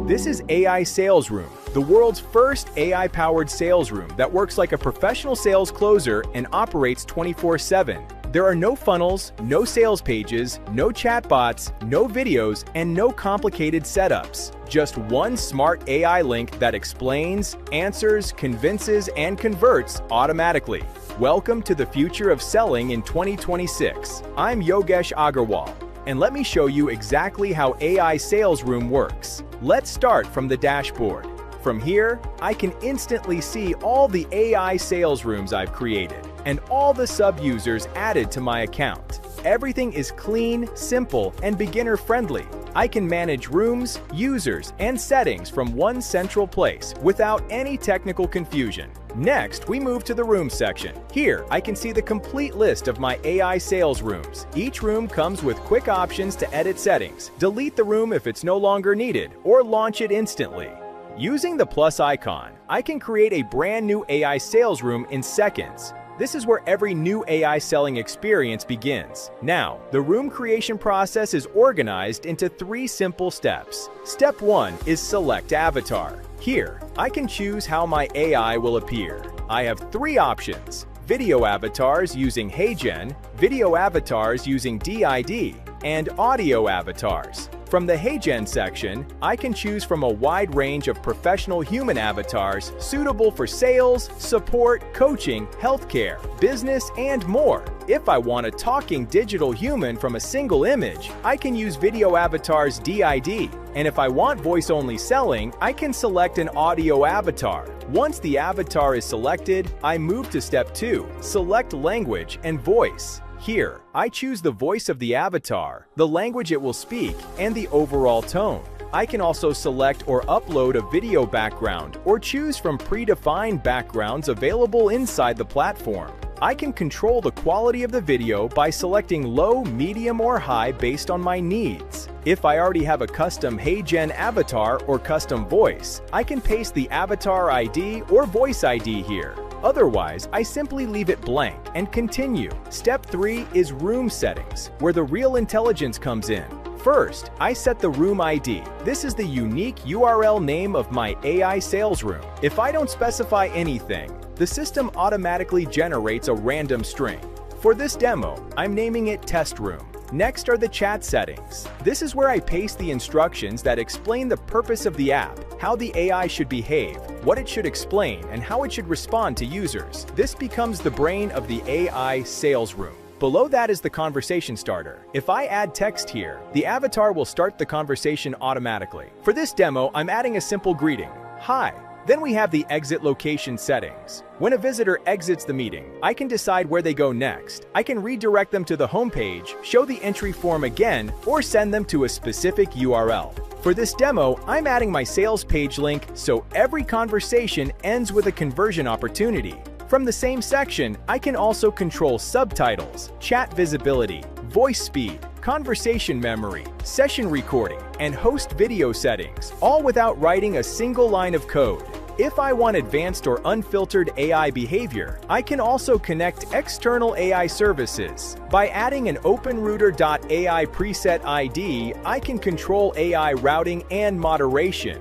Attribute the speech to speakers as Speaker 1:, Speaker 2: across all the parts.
Speaker 1: This is AI Sales Room, the world's first AI-powered sales room that works like a professional sales closer and operates 24/7. There are no funnels, no sales pages, no chatbots, no videos, and no complicated setups. Just one smart AI link that explains, answers, convinces, and converts automatically. Welcome to the future of selling in 2026. I'm Yogesh Agarwal, and let me show you exactly how AI Sales Room works. Let's start from the dashboard. From here, I can instantly see all the AI sales rooms I've created and all the sub-users added to my account. Everything is clean, simple, and beginner-friendly. I can manage rooms, users, and settings from one central place without any technical confusion. Next, we move to the Room section. Here, I can see the complete list of my AI sales rooms. Each room comes with quick options to edit settings, delete the room if it's no longer needed, or launch it instantly. Using the plus icon, I can create a brand new AI sales room in seconds. This is where every new AI selling experience begins. Now, the room creation process is organized into 3 simple steps. Step 1 is select avatar. Here, I can choose how my AI will appear. I have 3 options: video avatars using HeyGen, video avatars using DID, and audio avatars. From the HeyGen section, I can choose from a wide range of professional human avatars suitable for sales, support, coaching, healthcare, business, and more. If I want a talking digital human from a single image, I can use Video Avatars DID. And if I want voice-only selling, I can select an audio avatar. Once the avatar is selected, I move to step 2, select language and voice. Here, I choose the voice of the avatar, the language it will speak, and the overall tone. I can also select or upload a video background or choose from predefined backgrounds available inside the platform. I can control the quality of the video by selecting low, medium, or high based on my needs. If I already have a custom HeyGen avatar or custom voice, I can paste the avatar ID or voice ID here. Otherwise, I simply leave it blank and continue. Step 3 is room settings, where the real intelligence comes in. First, I set the room ID. This is the unique URL name of my AI sales room. If I don't specify anything, the system automatically generates a random string. For this demo, I'm naming it Test Room. Next are the chat settings. This is where I paste the instructions that explain the purpose of the app, how the AI should behave, what it should explain, and how it should respond to users. This becomes the brain of the AI sales room. Below that is the conversation starter. If I add text here, the avatar will start the conversation automatically. For this demo, I'm adding a simple greeting: "Hi." Then we have the exit location settings. When a visitor exits the meeting, I can decide where they go next. I can redirect them to the homepage, show the entry form again, or send them to a specific URL. For this demo, I'm adding my sales page link so every conversation ends with a conversion opportunity. From the same section, I can also control subtitles, chat visibility, voice speed, conversation memory, session recording, and host video settings, all without writing a single line of code. If I want advanced or unfiltered AI behavior, I can also connect external AI services. By adding an OpenRouter.ai preset ID, I can control AI routing and moderation.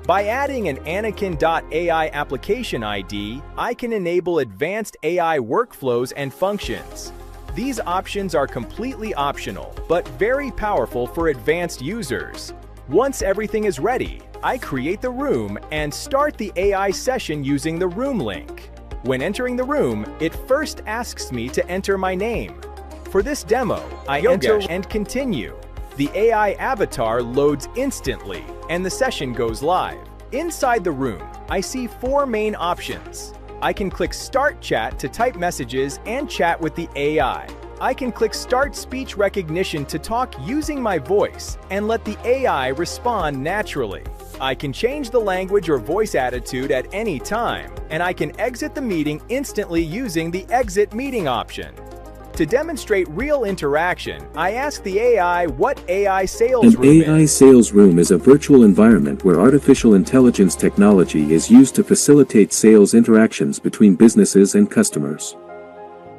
Speaker 1: By adding an Anakin.ai application ID, I can enable advanced AI workflows and functions. These options are completely optional, but very powerful for advanced users. Once everything is ready, I create the room and start the AI session using the room link. When entering the room, it first asks me to enter my name. For this demo, I enter and continue. The AI avatar loads instantly, and the session goes live. Inside the room, I see 4 main options. I can click Start Chat to type messages and chat with the AI. I can click Start Speech Recognition to talk using my voice and let the AI respond naturally. I can change the language or voice attitude at any time, and I can exit the meeting instantly using the Exit Meeting option. To demonstrate real interaction, I ask the AI what AI sales room is.
Speaker 2: An AI sales room is a virtual environment where artificial intelligence technology is used to facilitate sales interactions between businesses and customers.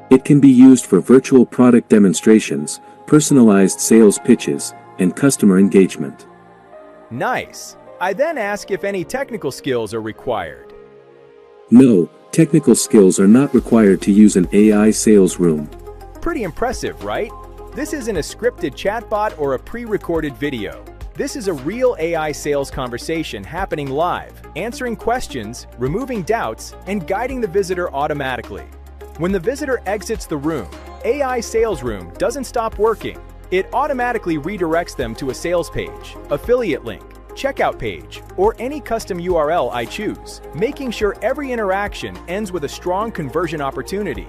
Speaker 2: It can be used for virtual product demonstrations, personalized sales pitches, and customer engagement.
Speaker 1: Nice! I then ask if any technical skills are required.
Speaker 2: No, technical skills are not required to use an AI sales room.
Speaker 1: Pretty impressive, right? This isn't a scripted chatbot or a pre-recorded video. This is a real AI sales conversation happening live, answering questions, removing doubts, and guiding the visitor automatically. When the visitor exits the room, AI Sales Room doesn't stop working. It automatically redirects them to a sales page, affiliate link, checkout page, or any custom URL I choose, making sure every interaction ends with a strong conversion opportunity.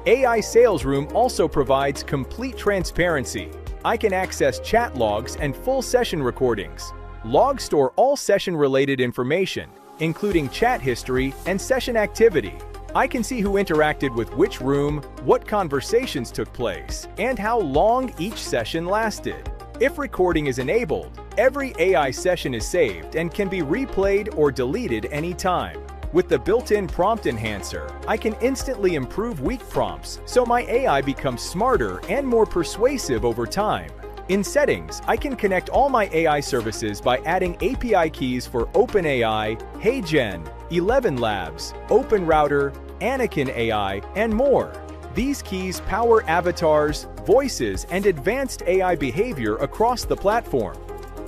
Speaker 1: AI Sales Room also provides complete transparency. I can access chat logs and full session recordings. Logs store all session-related information, including chat history and session activity. I can see who interacted with which room, what conversations took place, and how long each session lasted. If recording is enabled, every AI session is saved and can be replayed or deleted anytime. With the built-in prompt enhancer, I can instantly improve weak prompts so my AI becomes smarter and more persuasive over time. In settings, I can connect all my AI services by adding API keys for OpenAI, HeyGen, 11 Labs, OpenRouter, Anakin AI, and more. These keys power avatars, voices, and advanced AI behavior across the platform.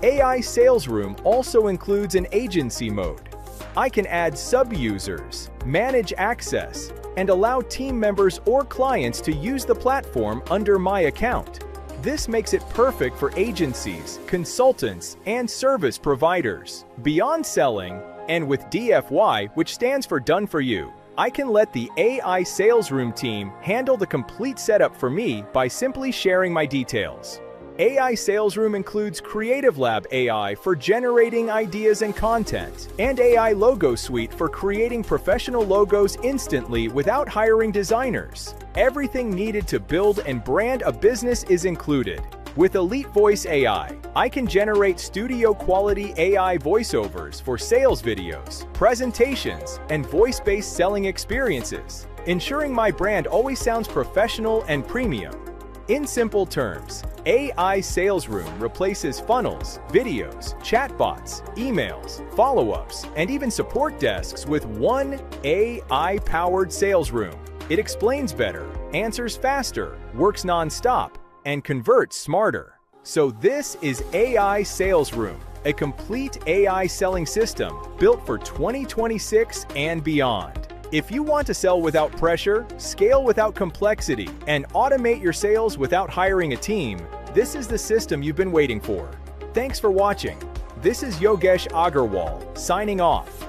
Speaker 1: AI Sales Room also includes an agency mode. I can add sub-users, manage access, and allow team members or clients to use the platform under my account. This makes it perfect for agencies, consultants, and service providers. Beyond selling, and with DFY, which stands for Done For You, I can let the AI Sales Room team handle the complete setup for me by simply sharing my details. AI Sales Room includes Creative Lab AI for generating ideas and content, and AI Logo Suite for creating professional logos instantly without hiring designers. Everything needed to build and brand a business is included. With Elite Voice AI, I can generate studio-quality AI voiceovers for sales videos, presentations, and voice-based selling experiences, ensuring my brand always sounds professional and premium. In simple terms, AI Sales Room replaces funnels, videos, chatbots, emails, follow-ups, and even support desks with one AI-powered sales room. It explains better, answers faster, works non-stop, and converts smarter. So this is AI Sales Room, a complete AI selling system built for 2026 and beyond. If you want to sell without pressure, scale without complexity, and automate your sales without hiring a team, this is the system you've been waiting for. Thanks for watching. This is Yogesh Agarwal, signing off.